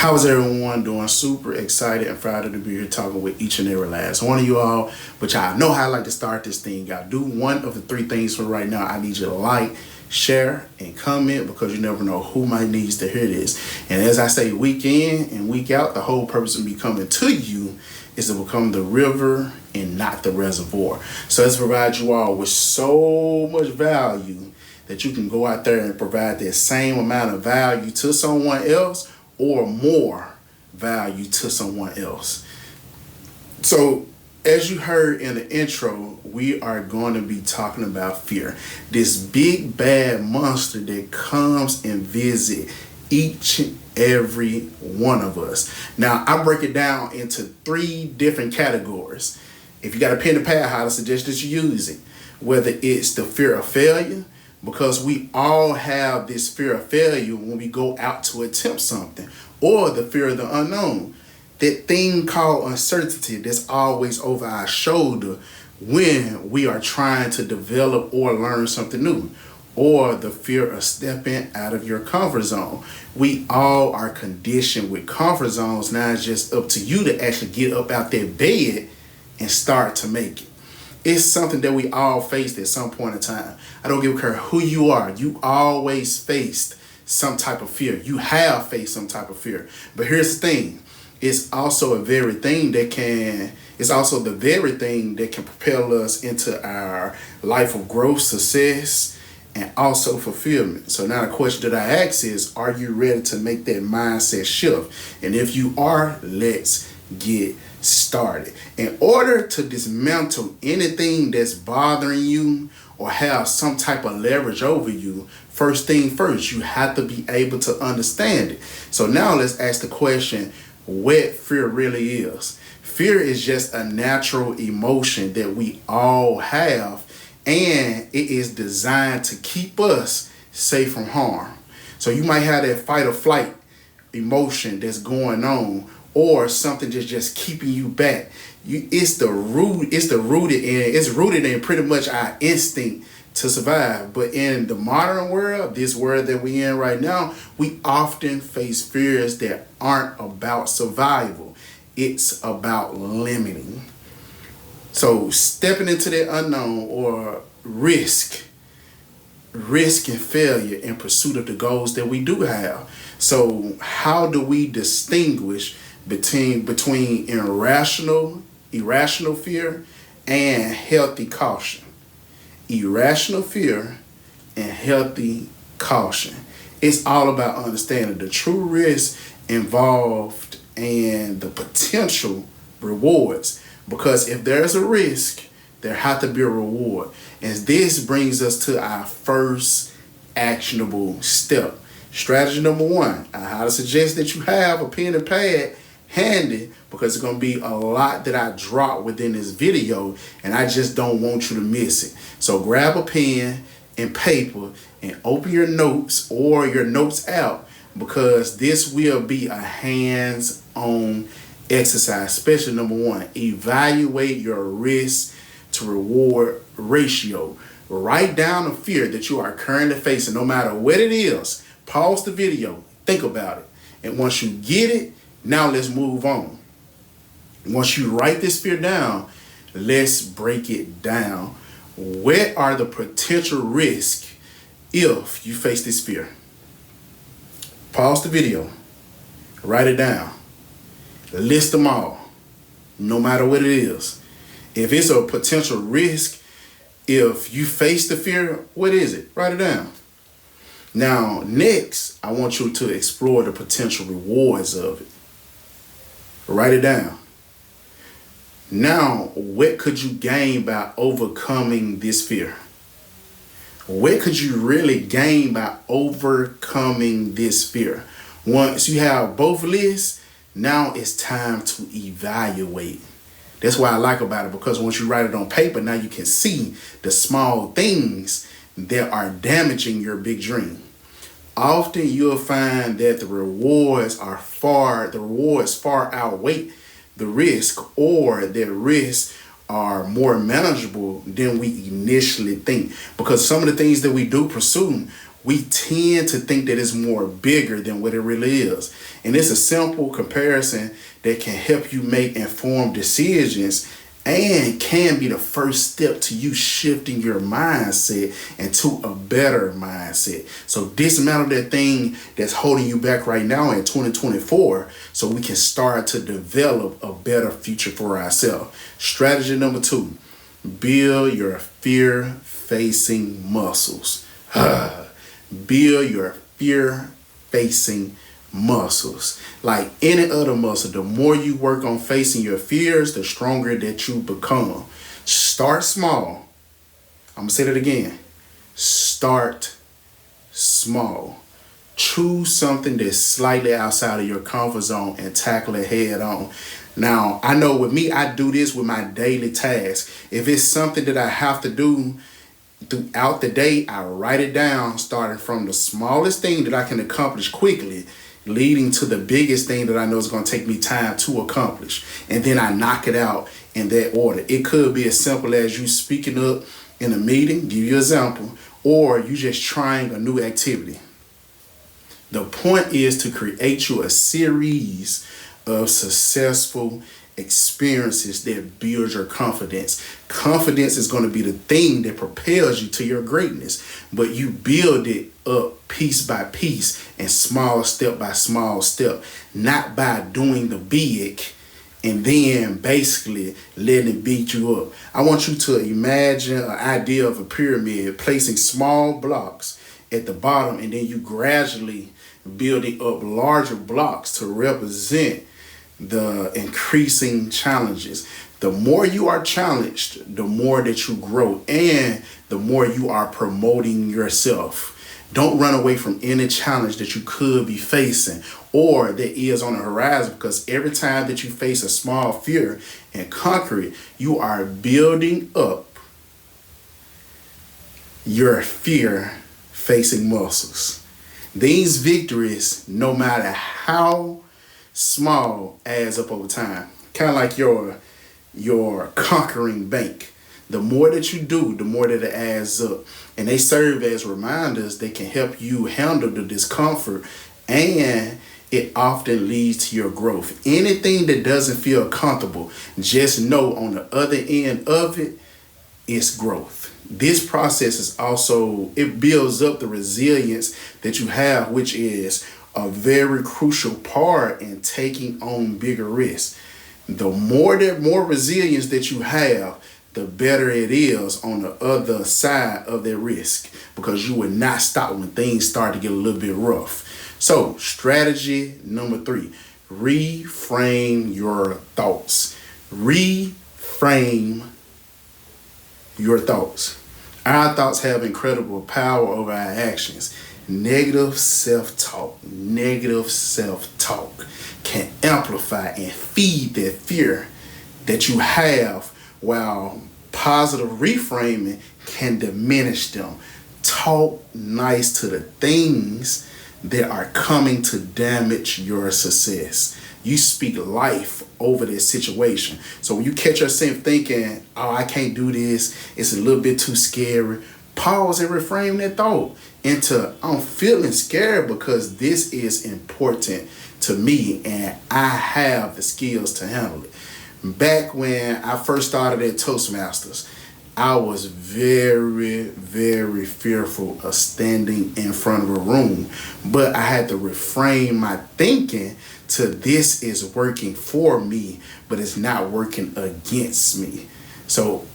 How is everyone doing? Super excited and proud to be here talking with each and every last one of you all. But y'all know how I like to start this thing. Y'all do one of the three things for right now. I need you to like, share, and comment because you never know who might needs to hear this. And as I say, week in and week out, the whole purpose of me coming to you is to become the river and not the reservoir. So let's provide you all with so much value that you can go out there and provide that same amount of value to someone else or more value to someone else. So as you heard in the intro, we are going to be talking about fear. This big bad monster that comes and visit each and every one of us. Now, I break it down into three different categories. If you got a pen and pad, I suggest that you use it. Whether it's the fear of failure, because we all have this fear of failure when we go out to attempt something, or the fear of the unknown, that thing called uncertainty that's always over our shoulder when we are trying to develop or learn something new, or the fear of stepping out of your comfort zone. We all are conditioned with comfort zones. Now it's just up to you to actually get up out that bed and start to make it. It's something that we all faced at some point in time. I don't give a care who you are. You always faced some type of fear. You have faced some type of fear. But here's the thing. It's also the very thing that can propel us into our life of growth, success, and also fulfillment. So now the question that I ask is, are you ready to make that mindset shift? And if you are, let's get started. In order to dismantle anything that's bothering you or have some type of leverage over you, first thing first, you have to be able to understand it. So now let's ask the question, what fear really is. Fear is just a natural emotion that we all have, and it is designed to keep us safe from harm. So you might have that fight or flight emotion that's going on, or something that's just keeping you back. It's rooted in pretty much our instinct to survive. But in the modern world, this world that we in right now, we often face fears that aren't about survival. It's about limiting. So stepping into that unknown or risk and failure in pursuit of the goals that we do have. So how do we distinguish between irrational fear and healthy caution? Irrational fear and healthy caution. It's all about understanding the true risk involved and the potential rewards. Because if there's a risk, there has to be a reward. And this brings us to our first actionable step. Strategy number one, I highly suggest that you have a pen and pad handy, because it's going to be a lot that I drop within this video, and I just don't want you to miss it. So grab a pen and paper and open your notes or your notes app, because this will be a hands-on exercise. Especially number one, evaluate your risk to reward ratio. Write down the fear that you are currently facing, no matter what it is. Pause the video, think about it, and once you get it, now let's move on. Once you write this fear down, let's break it down. What are the potential risks if you face this fear? Pause the video, write it down, list them all, no matter what it is. If it's a potential risk, if you face the fear, what is it? Write it down. Now, next, I want you to explore the potential rewards of it. Write it down. Now, what could you gain by overcoming this fear? What could you really gain by overcoming this fear? Once you have both lists, now it's time to evaluate. That's what I like about it, because once you write it on paper, now you can see the small things that are damaging your big dream. Often you'll find that the rewards far outweigh the risk, or the risks are more manageable than we initially think. Because some of the things that we do pursue we tend to think that it's more bigger than what it really is. And it's a simple comparison that can help you make informed decisions and can be the first step to you shifting your mindset into a better mindset. So dismantle that thing that's holding you back right now in 2024 so we can start to develop a better future for ourselves. Strategy number 2, build your fear-facing muscles. Build your fear-facing muscles. Like any other muscle, the more you work on facing your fears, the stronger that you become. Start small. I'm gonna say that again. Start small. Choose something that's slightly outside of your comfort zone and tackle it head on. Now, I know with me, I do this with my daily tasks. If it's something that I have to do throughout the day, I write it down, starting from the smallest thing that I can accomplish quickly, leading to the biggest thing that I know is going to take me time to accomplish. And then I knock it out in that order. It could be as simple as you speaking up in a meeting, give you an example, or you just trying a new activity. The point is to create you a series of successful experiences that build your confidence. Confidence is going to be the thing that propels you to your greatness, but you build it up piece by piece and small step by small step, not by doing the big and then basically letting it beat you up. I want you to imagine an idea of a pyramid, placing small blocks at the bottom and then you gradually building up larger blocks to represent the increasing challenges. The more you are challenged, the more that you grow and the more you are promoting yourself. Don't run away from any challenge that you could be facing or that is on the horizon, because every time that you face a small fear and conquer it, you are building up your fear-facing muscles. These victories, no matter how small, adds up over time. Kind of like your conquering bank. The more that you do, the more that it adds up. And they serve as reminders that can help you handle the discomfort, and it often leads to your growth. Anything that doesn't feel comfortable, just know on the other end of it, it's growth. This process is also, it builds up the resilience that you have, which is a very crucial part in taking on bigger risks. The more resilience that you have, the better it is on the other side of that risk, because you will not stop when things start to get a little bit rough. So, strategy number 3, reframe your thoughts. Reframe your thoughts. Our thoughts have incredible power over our actions. Negative self-talk can amplify and feed that fear that you have, while positive reframing can diminish them. Talk nice to the things that are coming to damage your success. You speak life over this situation. So when you catch yourself thinking, oh, I can't do this, it's a little bit too scary, pause and reframe that thought into, I'm feeling scared because this is important to me and I have the skills to handle it. Back when I first started at Toastmasters, I was very, very fearful of standing in front of a room, but I had to reframe my thinking to, this is working for me, but it's not working against me. So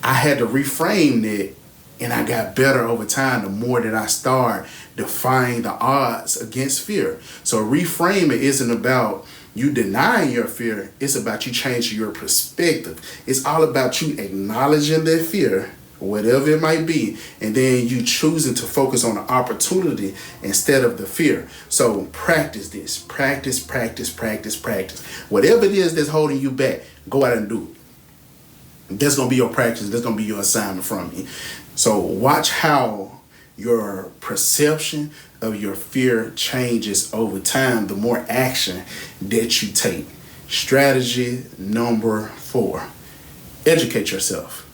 I had to reframe it, and I got better over time the more that I start defying the odds against fear. So reframing isn't about you denying your fear, it's about you changing your perspective. It's all about you acknowledging that fear, whatever it might be, and then you choosing to focus on the opportunity instead of the fear. So practice this. Practice. Whatever it is that's holding you back, go out and do it. That's going to be your practice. That's going to be your assignment from me. So watch how your perception of your fear changes over time, the more action that you take. Strategy number 4, educate yourself.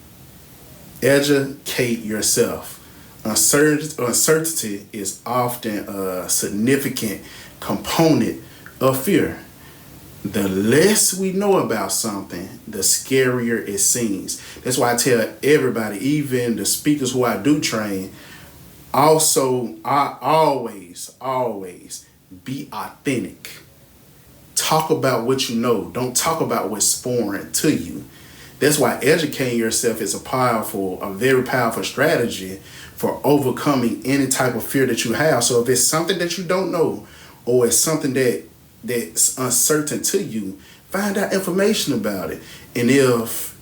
Educate yourself Uncertainty is often a significant component of fear. The less we know about something, the scarier it seems. That's why I tell everybody, even the speakers who I do train, also, I always be authentic. Talk about what you know. Don't talk about what's foreign to you. That's why educating yourself is a very powerful strategy for overcoming any type of fear that you have. So if it's something that you don't know, or it's something that's uncertain to you, find out information about it. And if,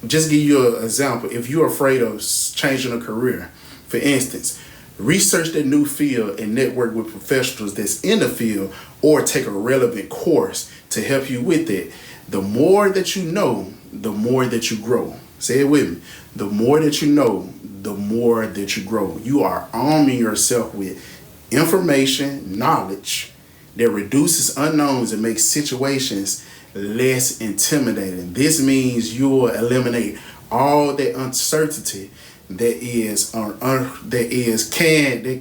just give you an example, if you're afraid of changing a career, for instance, research that new field and network with professionals that's in the field, or take a relevant course to help you with it. The more that you know, the more that you grow. Say it with me. The more that you know, the more that you grow. You are arming yourself with information, knowledge that reduces unknowns and makes situations less intimidating. This means you will eliminate all that uncertainty that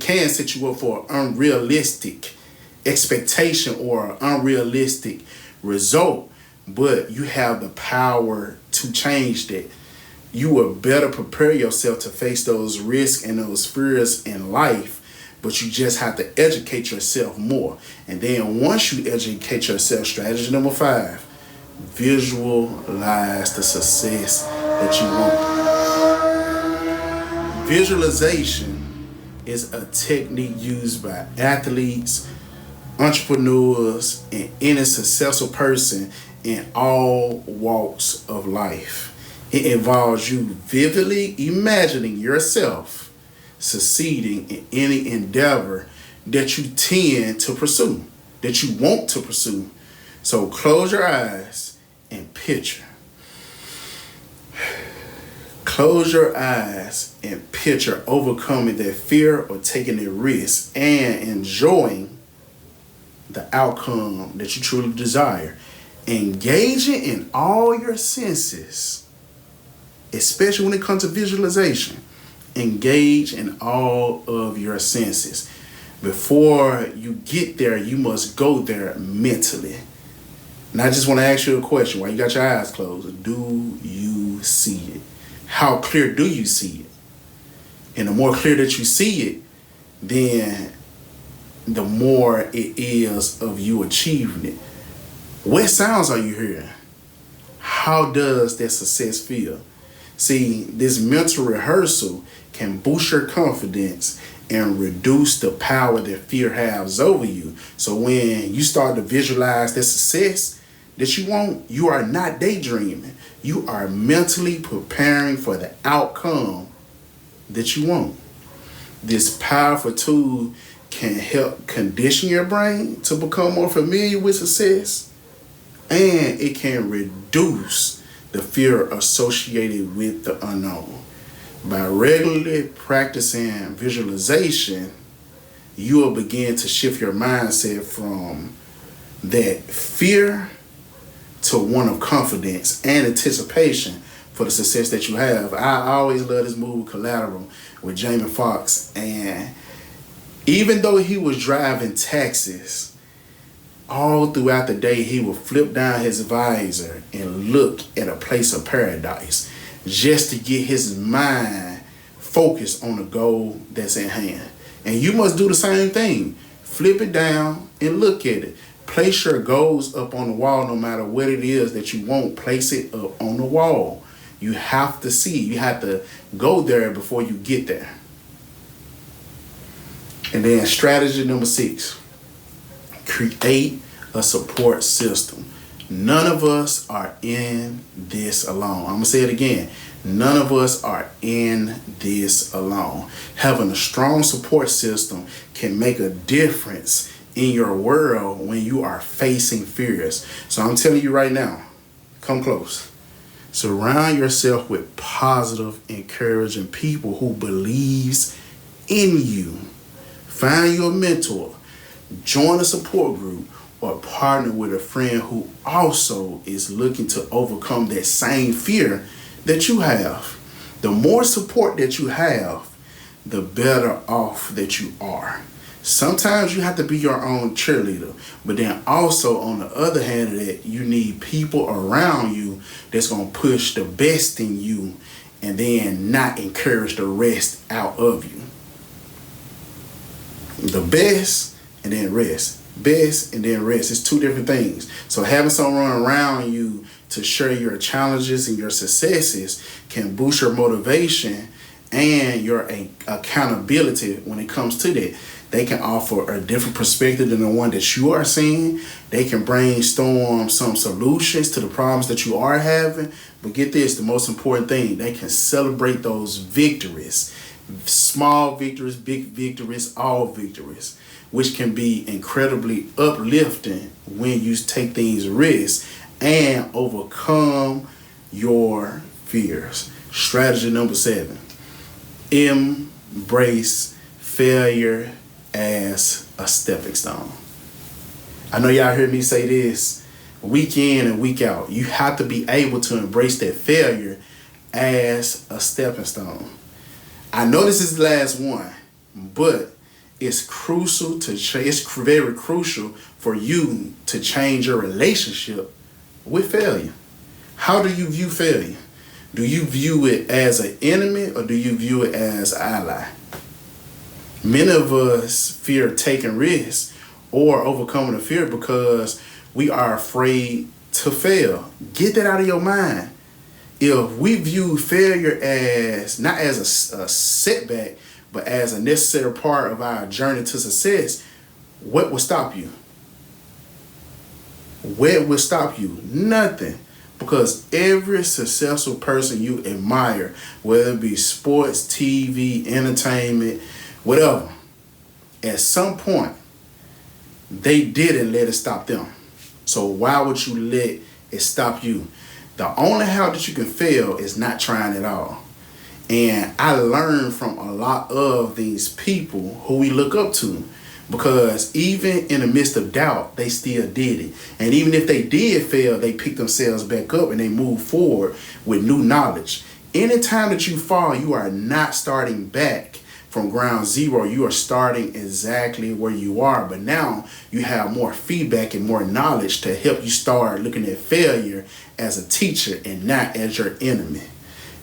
can set you up for an unrealistic expectation or an unrealistic result. But you have the power to change that. You will better prepare yourself to face those risks and those fears in life, but you just have to educate yourself more. And then once you educate yourself, strategy number 5, visualize the success that you want. Visualization is a technique used by athletes, entrepreneurs, and any successful person in all walks of life. It involves you vividly imagining yourself succeeding in any endeavor that you tend to pursue, that you want to pursue. So close your eyes and picture. Close your eyes and picture overcoming that fear or taking a risk and enjoying the outcome that you truly desire. Engaging in all your senses, especially when it comes to visualization. Engage in all of your senses. Before you get there, you must go there mentally. And I just want to ask you a question while you got your eyes closed. Do you see it? How clear do you see it? And the more clear that you see it, then the more it is of you achieving it. What sounds are you hearing? How does that success feel? See, this mental rehearsal can boost your confidence and reduce the power that fear has over you. So when you start to visualize the success that you want, you are not daydreaming. You are mentally preparing for the outcome that you want. This powerful tool can help condition your brain to become more familiar with success, and it can reduce the fear associated with the unknown. By regularly practicing visualization, you will begin to shift your mindset from that fear to one of confidence and anticipation for the success that you have. I always love this movie Collateral with Jamie Foxx, and even though he was driving taxis, all throughout the day he would flip down his visor and look at a place of paradise just to get his mind focused on the goal that's in hand. And you must do the same thing. Flip it down and look at it. Place your goals up on the wall. No matter what it is that you want, place it up on the wall. You have to see. You have to go there before you get there. And then strategy number 6. Create a support system. None of us are in this alone. I'm going to say it again. None of us are in this alone. Having a strong support system can make a difference in your world when you are facing fears. So I'm telling you right now, come close. Surround yourself with positive, encouraging people who believes in you. Find your mentor, join a support group, or partner with a friend who also is looking to overcome that same fear that you have. The more support that you have, the better off that you are. Sometimes you have to be your own cheerleader, but then also on the other hand of that, you need people around you that's gonna push the best in you and then not encourage the rest out of you. The best and then rest. Best and then rest. It's two different things. So having someone around you to share your challenges and your successes can boost your motivation and your accountability when it comes to that. They can offer a different perspective than the one that you are seeing. They can brainstorm some solutions to the problems that you are having. But get this, the most important thing, they can celebrate those victories. Small victories, big victories, all victories, which can be incredibly uplifting when you take these risks and overcome your fears. Strategy number 7, embrace failure as a stepping stone. I know y'all heard me say this week in and week out. You have to be able to embrace that failure as a stepping stone. I know this is the last one, but it's crucial to it's very crucial for you to change your relationship with failure. How do you view failure? Do you view it as an enemy or do you view it as an ally? Many of us fear taking risks or overcoming the fear because we are afraid to fail. Get that out of your mind. If we view failure as not as a setback, but as a necessary part of our journey to success, what will stop you? What will stop you? Nothing. Because every successful person you admire, whether it be sports, TV, entertainment, whatever, at some point, they didn't let it stop them. So why would you let it stop you? The only how that you can fail is not trying at all. And I learned from a lot of these people who we look up to, because even in the midst of doubt, they still did it. And even if they did fail, they picked themselves back up and they moved forward with new knowledge. Anytime that you fall, you are not starting back from ground zero. You are starting exactly where you are, but now you have more feedback and more knowledge to help you start looking at failure as a teacher and not as your enemy.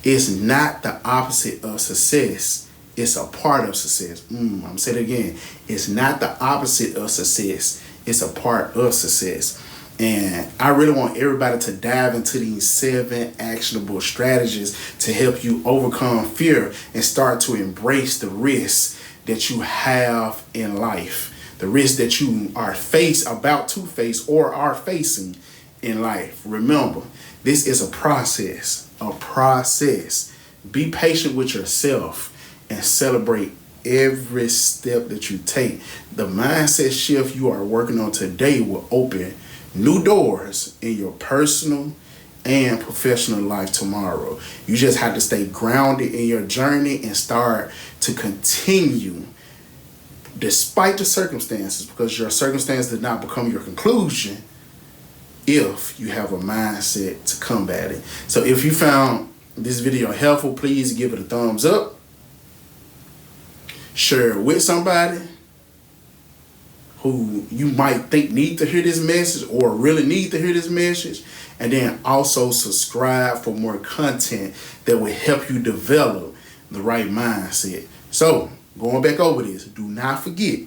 It's not the opposite of success. It's a part of success. I'm going to say it again. It's not the opposite of success. It's a part of success. And I really want everybody to dive into these 7 actionable strategies to help you overcome fear and start to embrace the risks that you have in life. The risks that you are about to face or are facing in life. Remember, this is a process. Be patient with yourself and celebrate every step that you take. The mindset shift you are working on today will open new doors in your personal and professional life tomorrow. You just have to stay grounded in your journey and start to continue despite the circumstances, because your circumstance did not become your conclusion if you have a mindset to combat it. So if you found this video helpful, please give it a thumbs up. Share it with somebody who you might think need to hear this message or really need to hear this message. And then also subscribe for more content that will help you develop the right mindset. So going back over this, do not forget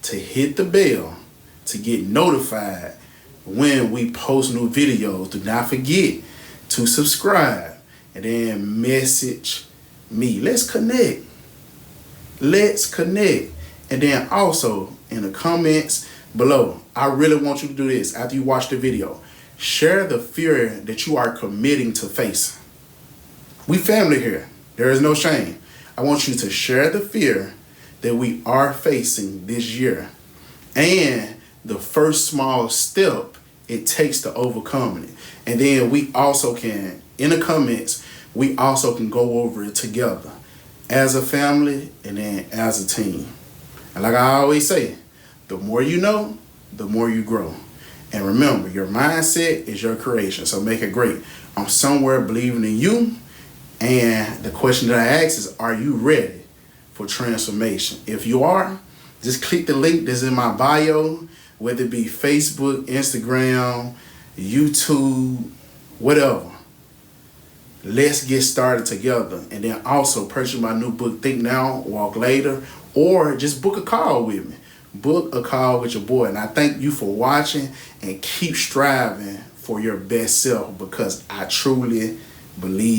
to hit the bell to get notified when we post new videos. Do not forget to subscribe and then message me. Let's connect. And then also in the comments below, I really want you to do this after you watch the video. Share the fear that you are committing to face. We family here. There is no shame. I want you to share the fear that we are facing this year and the first small step it takes to overcome it. And then we also can, in the comments, we also can go over it together as a family and then as a team. And like I always say, the more you know, the more you grow. And remember, your mindset is your creation, so make it great. I'm somewhere believing in you. And the question that I ask is, are you ready for transformation. If you are, just click the link that's in my bio, whether it be Facebook, Instagram, YouTube, whatever. Let's get started together. And then also purchase my new book, Think Now, Walk Later, or just book a call with me. Book a call with your boy. And I thank you for watching, and keep striving for your best self, because I truly believe